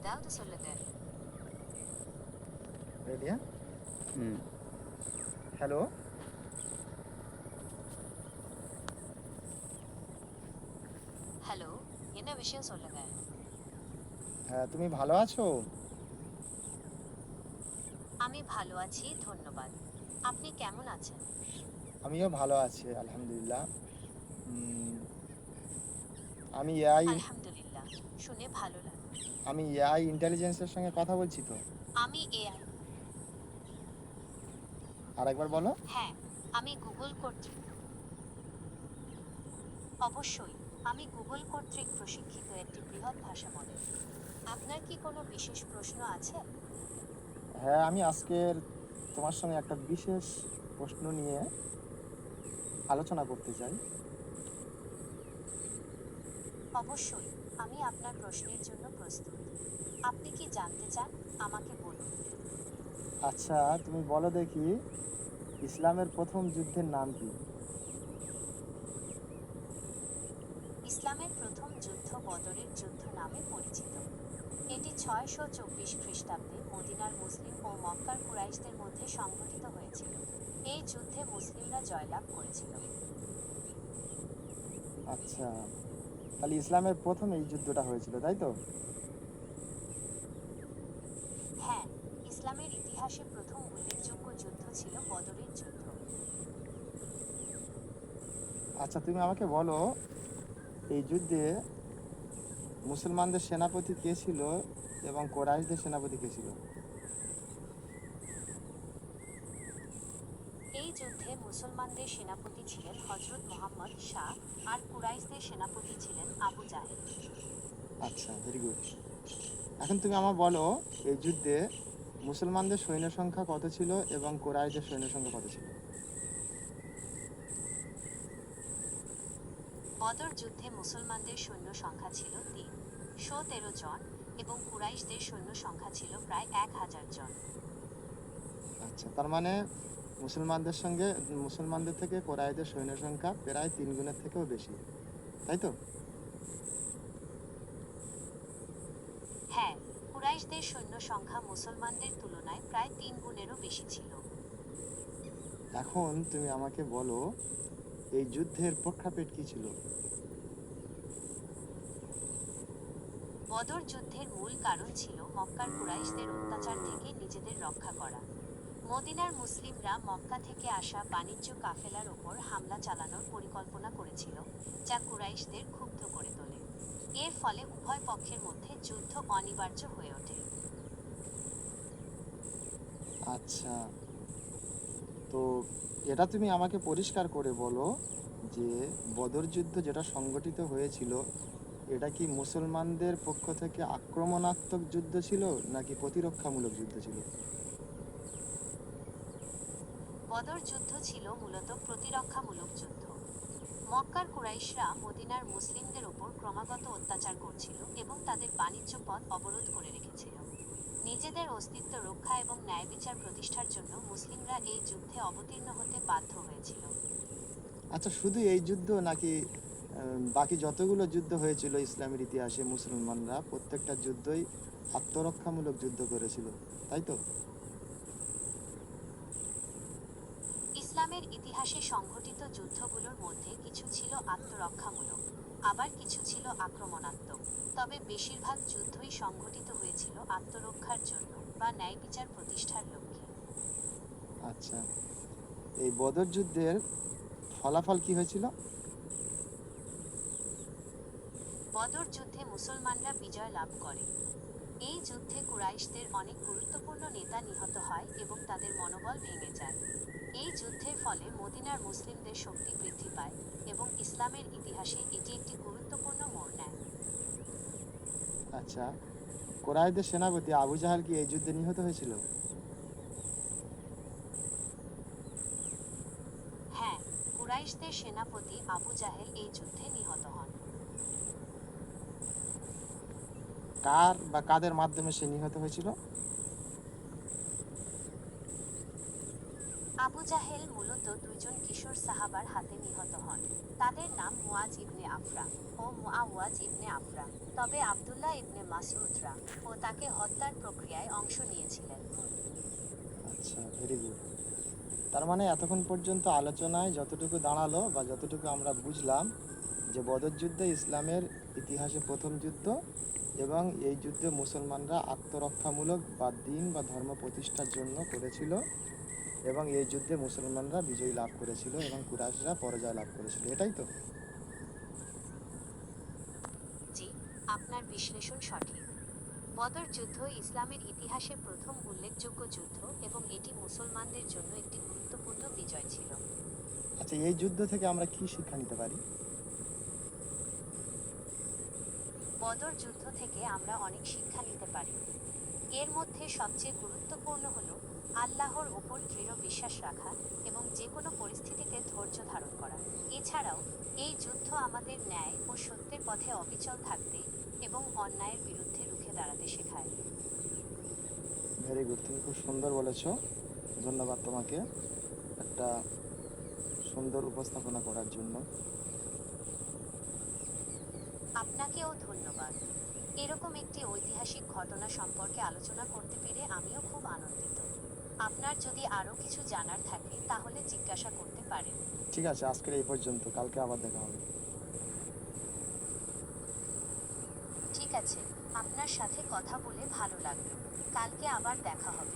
ஏதாவது சொல்லுங்க. ரெடியா? হ্যালো, হ্যালো, என்ன விஷயம் சொல்லுங்க? হ্যাঁ তুমি ভালো আছো? আমি ভালো আছি, ধন্যবাদ। আপনি কেমন আছেন? আমিও ভালো আছি আলহামদুলিল্লাহ। উম, আমি এআই আলহামদুলিল্লাহ, শুনে ভালো লাগলো। আমি এআই ইন্টেলিজেন্সের সঙ্গে কথা বলছি তো। আমি এআই। আরেকবার বলো। হ্যাঁ, আমি গুগল কর্তৃক অবশ্যই, আমি গুগল কর্তৃক প্রশিক্ষিত একটি বৃহৎ ভাষা মডেল। আপনার কি কোনো বিশেষ প্রশ্ন আছে? হ্যাঁ, আমি আজকের তোমার সঙ্গে একটা বিশেষ প্রশ্ন নিয়ে আলোচনা করতে চাই। অবশ্যই, আমি আপনার প্রশ্নের জন্য প্রস্তুত। আপনি কি জানতে চান? আমাকে বলুন। আচ্ছা, তুমি বলো দেখি, ইসলামের প্রথম যুদ্ধের নাম কি? ইসলামের প্রথম যুদ্ধ বদরের যুদ্ধ নামে পরিচিত। এটি 624 খ্রিস্টাব্দে মদিনার মুসলিম ও মক্কার কুরাইশদের মধ্যে সংঘটিত হয়েছিল। এই যুদ্ধে মুসলিমরা জয়লাভ করেছিল। আচ্ছা, তাহলে ইসলামের প্রথম এই যুদ্ধটা হয়েছিল, তাই তো? হ্যাঁ, ইসলামের ইতিহাসে প্রথম উল্লেখযোগ্য যুদ্ধ ছিল বদরের যুদ্ধ। আচ্ছা, তুমি আমাকে বলো, এই যুদ্ধে মুসলমানদের সেনাপতি কে ছিল এবং কোরাইশদের সেনাপতি কে ছিল? এই যুদ্ধে মুসলমানদের সেনাপতি ছিলেন হযরত মুহাম্মদ শাহ, আর কুরাইশদের সেনাপতি ছিলেন আবু জাহেল। আচ্ছা, ভেরি গুড। এখন তুমি আমার বলো, এই যুদ্ধে মুসলমানদের সৈন্য সংখ্যা কত ছিল এবং কোরাইশদের সৈন্য সংখ্যা কত ছিল? বদর যুদ্ধে মুসলমানদের সৈন্য সংখ্যা ছিল 313 জন এবং কুরাইশদের সৈন্য সংখ্যা ছিল প্রায় 1000 জন। আচ্ছা, তার মানে মুসলমানদের থেকে কোরাইশদের সৈন্য সংখ্যা প্রায় 3 গুণের থেকেও বেশি, তাই তো? হ্যাঁ, কুরাইশদের সৈন্য সংখ্যা মুসলমানদের তুলনায় প্রায় 3 গুণেরও বেশি ছিল। এখন তুমি আমাকে বলো, এই যুদ্ধের প্রেক্ষাপট কি ছিল? বদর যুদ্ধের মূল কারণ ছিল মক্কার কুরাইশদের অত্যাচার থেকে নিজেদের রক্ষা করা। মদিনার মুসলিমরা মক্কা থেকে আসা বাণিজ্য কাফেলার ওপর হামলা চালানোর পরিকল্পনা করেছিল, যা কুরাইশদের ক্ষুব্ধ করে তোলে। এর ফলে উভয় পক্ষের মধ্যে যুদ্ধ অনিবার্য হয়ে ওঠে। আচ্ছা, তো এটা তুমি আমাকে পরিষ্কার করে বলো যে বদর যুদ্ধ যেটা সংগঠিত হয়েছিল, এটা কি মুসলমানদের পক্ষ থেকে আক্রমণাত্মক যুদ্ধ ছিল নাকি প্রতিরক্ষামূলক যুদ্ধ ছিল? বদর যুদ্ধ ছিল মূলত প্রতিরক্ষামূলক যুদ্ধ। মক্কার কুরাইশরা মদিনার মুসলিমদের ওপর ক্রমাগত অত্যাচার করছিল এবং তাদের বাণিজ্য পথ অবরোধ করে রেখেছিল। নিজেদের অস্তিত্ব রক্ষা এবং ন্যায়বিচার প্রতিষ্ঠার জন্য মুসলিমরা এই যুদ্ধে অবতীর্ণ হতে বাধ্য হয়েছিল। আচ্ছা, শুধু এই যুদ্ধ নাকি বাকি যতগুলো যুদ্ধ হয়েছিল ইসলামের ইতিহাসে, মুসলমানরা প্রত্যেকটা যুদ্ধই আত্মরক্ষামূলক যুদ্ধ করেছিল, তাই তো? ইসলামের ইতিহাসে সংঘটিত যুদ্ধগুলোর মধ্যে কিছু ছিল আত্মরক্ষামূলক, আবার কিছু ছিল আক্রমণাত্মক, তবে বেশিরভাগ যুদ্ধই সংঘটিত হয়েছিল আত্মরক্ষার জন্য বা ন্যায়বিচার প্রতিষ্ঠার লক্ষ্যে। আচ্ছা, এই বদর যুদ্ধের ফলাফল কি হয়েছিল? বদর যুদ্ধে মুসলমানরা বিজয় লাভ করে। এই যুদ্ধে কুরাইশদের অনেক গুরুত্বপূর্ণ নেতা নিহত হয় এবং তাদের মনোবল ভেঙে যায়। এই যুদ্ধের ফলে মদিনার মুসলিমদের শক্তি বৃদ্ধি পায় এবং ইসলামের ইতিহাসে এটি একটি গুরুত্বপূর্ণ মোড় নেয়। আচ্ছা, কোরাইশদের সেনাপতি আবু জাহাল কি এই যুদ্ধে নিহত হয়েছিল? হ্যাঁ, কুরাইশদের সেনাপতি আবু জাহেল এই যুদ্ধে নিহত হন। কার বা কাদের মাধ্যমে সে নিহত হয়েছিল? আবু জাহেল মূলত দুইজন কিশোর সাহাবার হাতে নিহত হন। তাদের নাম মুয়াজ ইবনে আফরা ও মুআওয়াজ ইবনে আফরা। তবে আব্দুল্লাহ ইবনে মাসউদরা ও তাকে হত্যার প্রক্রিয়ায় অংশ নিয়েছিলেন। আচ্ছা, ভেরি গুড। তার মানে এতক্ষণ পর্যন্ত আলোচনায় যতটুকু দাঁড়ালো বা যতটুকু আমরা বুঝলাম যে বদর যুদ্ধ ইসলামের ইতিহাসে প্রথম যুদ্ধ, এবং এই যুদ্ধে মুসলমানরা আত্মরক্ষামূলক বা দিন বা ধর্ম প্রতিষ্ঠার জন্য করেছিল, এবং এই যুদ্ধে মুসলমানরা বিজয় লাভ করেছিল এবং কুরাইশরা পরাজয় লাভ করেছিল, এটাই তো? জি, আপনার বিশ্লেষণ সঠিক। বদর যুদ্ধ ইসলামের ইতিহাসে প্রথম উল্লেখযোগ্য যুদ্ধ এবং এটি মুসলমানদের জন্য একটি গুরুত্বপূর্ণ বিজয় ছিল। আচ্ছা, এই যুদ্ধ থেকে আমরা কি শিক্ষা নিতে পারি? বদর যুদ্ধ থেকে আমরা অনেক শিক্ষা নিতে পারি। এর মধ্যে সবচেয়ে গুরুত্বপূর্ণ হল আল্লাহর ওপর দৃঢ় বিশ্বাস রাখা এবং যে কোনো পরিস্থিতিতে ধৈর্য ধারণ করা। এছাড়াও এই যুদ্ধ আমাদের ন্যায় ও সত্যের পথে অবিচল থাকতে এবং অন্যায়ের বিরুদ্ধে রুখে দাঁড়াতে শেখায়। ভেরি গুড, তুমি খুব সুন্দর বলেছো। ধন্যবাদ তোমাকে একটা সুন্দর উপস্থাপনা করার জন্য। আপনাকেও ধন্যবাদ। এরকম একটি ঐতিহাসিক ঘটনা সম্পর্কে আলোচনা করতে পেরে আমিও খুব আনন্দিত। আপনার যদি আরও কিছু জানার থাকে তাহলে জিজ্ঞাসা করতে পারেন। ঠিক আছে, আজকের এই পর্যন্ত, কালকে আবার দেখা হবে। ঠিক আছে, আপনার সাথে কথা বলে ভালো লাগলো। কালকে আবার দেখা হবে।